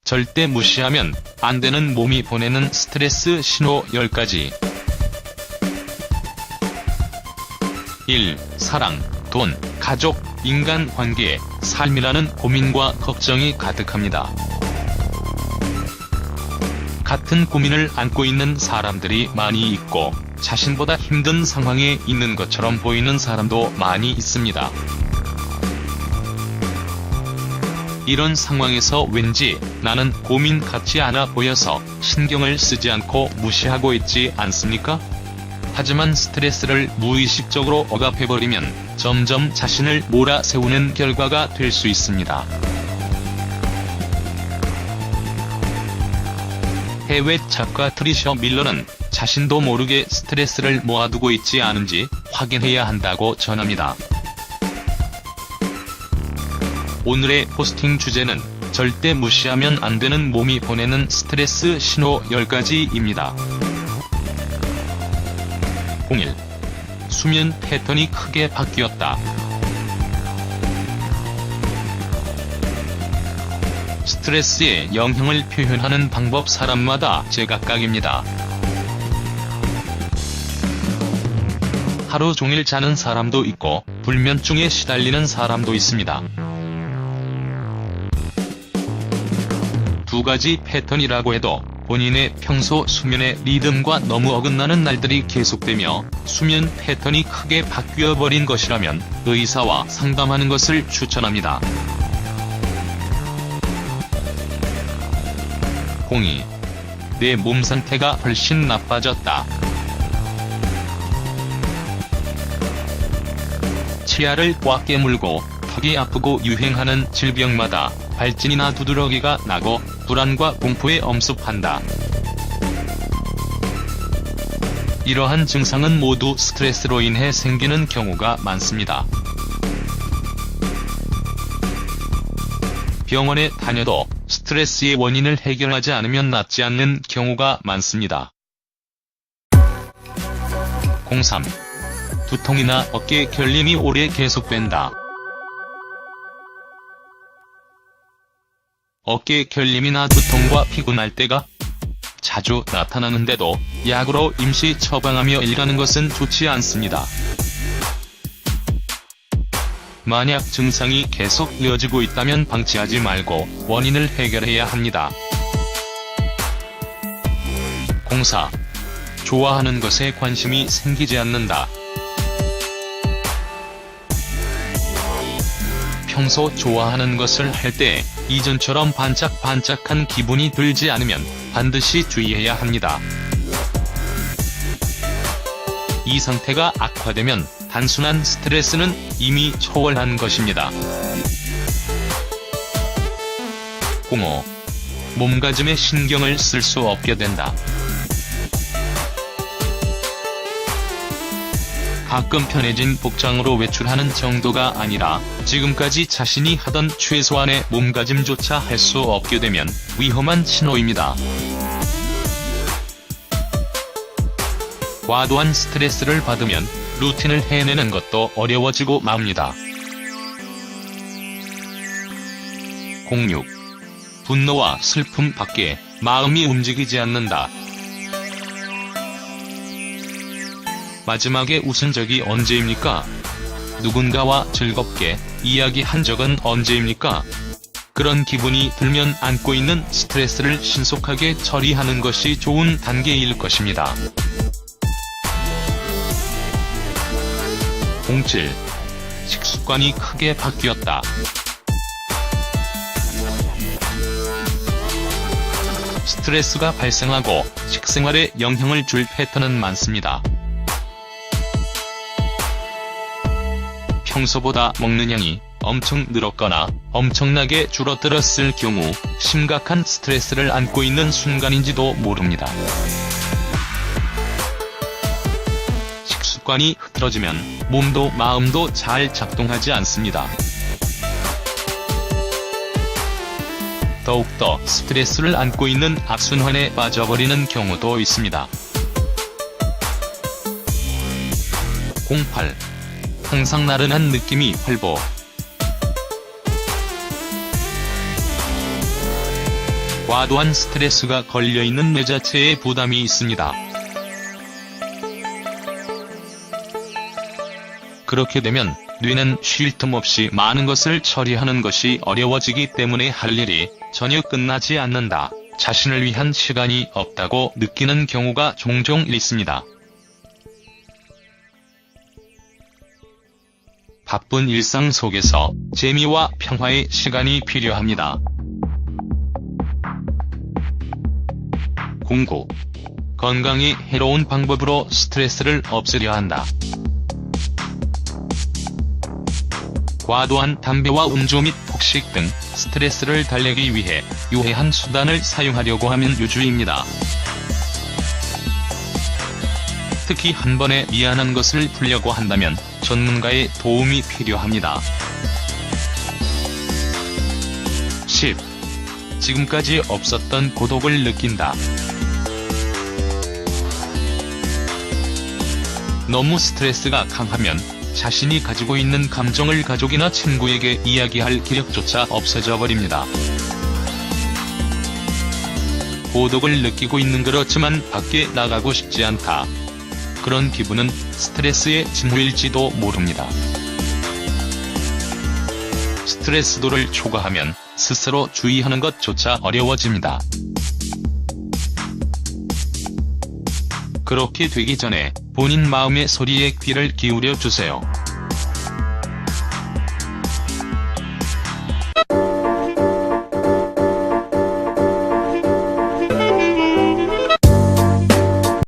절대 무시하면 안 되는 몸이 보내는 스트레스 신호 10가지. 1. 사랑, 돈, 가족, 인간관계, 삶이라는 고민과 걱정이 가득합니다. 같은 고민을 안고 있는 사람들이 많이 있고 자신보다 힘든 상황에 있는 것처럼 보이는 사람도 많이 있습니다. 이런 상황에서 왠지 나는 고민 같지 않아 보여서 신경을 쓰지 않고 무시하고 있지 않습니까? 하지만 스트레스를 무의식적으로 억압해버리면 점점 자신을 몰아세우는 결과가 될 수 있습니다. 해외 작가 트리셔 밀러는 자신도 모르게 스트레스를 모아두고 있지 않은지 확인해야 한다고 전합니다. 오늘의 포스팅 주제는 절대 무시하면 안 되는 몸이 보내는 스트레스 신호 10가지입니다. 01. 수면 패턴이 크게 바뀌었다. 스트레스의 영향을 표현하는 방법 사람마다 제각각입니다. 하루 종일 자는 사람도 있고 불면증에 시달리는 사람도 있습니다. 두 가지 패턴이라고 해도 본인의 평소 수면의 리듬과 너무 어긋나는 날들이 계속되며 수면 패턴이 크게 바뀌어버린 것이라면 의사와 상담하는 것을 추천합니다. 02. 내 몸 상태가 훨씬 나빠졌다. 치아를 꽉 깨물고 턱이 아프고 유행하는 질병마다 발진이나 두드러기가 나고 불안과 공포에 엄습한다. 이러한 증상은 모두 스트레스로 인해 생기는 경우가 많습니다. 병원에 다녀도 스트레스의 원인을 해결하지 않으면 낫지 않는 경우가 많습니다. 03. 두통이나 어깨 결림이 오래 계속된다. 어깨 결림이나 두통과 피곤할 때가 자주 나타나는데도 약으로 임시 처방하며 일가는 것은 좋지 않습니다. 만약 증상이 계속 이어지고 있다면 방치하지 말고 원인을 해결해야 합니다. 04. 좋아하는 것에 관심이 생기지 않는다. 평소 좋아하는 것을 할 때 이전처럼 반짝반짝한 기분이 들지 않으면 반드시 주의해야 합니다. 이 상태가 악화되면 단순한 스트레스는 이미 초월한 것입니다. 05. 몸가짐에 신경을 쓸 수 없게 된다. 가끔 편해진 복장으로 외출하는 정도가 아니라 지금까지 자신이 하던 최소한의 몸가짐조차 할 수 없게 되면 위험한 신호입니다. 과도한 스트레스를 받으면 루틴을 해내는 것도 어려워지고 맙니다. 06. 분노와 슬픔 밖에 마음이 움직이지 않는다. 마지막에 웃은 적이 언제입니까? 누군가와 즐겁게 이야기한 적은 언제입니까? 그런 기분이 들면 안고 있는 스트레스를 신속하게 처리하는 것이 좋은 단계일 것입니다. 07. 식습관이 크게 바뀌었다. 스트레스가 발생하고 식생활에 영향을 줄 패턴은 많습니다. 평소보다 먹는 양이 엄청 늘었거나 엄청나게 줄어들었을 경우 심각한 스트레스를 안고 있는 순간인지도 모릅니다. 식습관이 흐트러지면 몸도 마음도 잘 작동하지 않습니다. 더욱더 스트레스를 안고 있는 악순환에 빠져버리는 경우도 있습니다. 08. 항상 나른한 느낌이 활보. 과도한 스트레스가 걸려있는 뇌 자체에 부담이 있습니다. 그렇게 되면 뇌는 쉴 틈 없이 많은 것을 처리하는 것이 어려워지기 때문에 할 일이 전혀 끝나지 않는다, 자신을 위한 시간이 없다고 느끼는 경우가 종종 있습니다. 바쁜 일상 속에서 재미와 평화의 시간이 필요합니다. 공구. 건강에 해로운 방법으로 스트레스를 없애려 한다. 과도한 담배와 음주 및 폭식 등 스트레스를 달래기 위해 유해한 수단을 사용하려고 하면 유주입니다. 특히 한 번에 미안한 것을 풀려고 한다면 전문가의 도움이 필요합니다. 10. 지금까지 없었던 고독을 느낀다. 너무 스트레스가 강하면 자신이 가지고 있는 감정을 가족이나 친구에게 이야기할 기력조차 없어져 버립니다. 고독을 느끼고 있는 그렇지만 밖에 나가고 싶지 않다. 그런 기분은 스트레스의 징후일지도 모릅니다. 스트레스도를 초과하면 스스로 주의하는 것조차 어려워집니다. 그렇게 되기 전에 본인 마음의 소리에 귀를 기울여 주세요.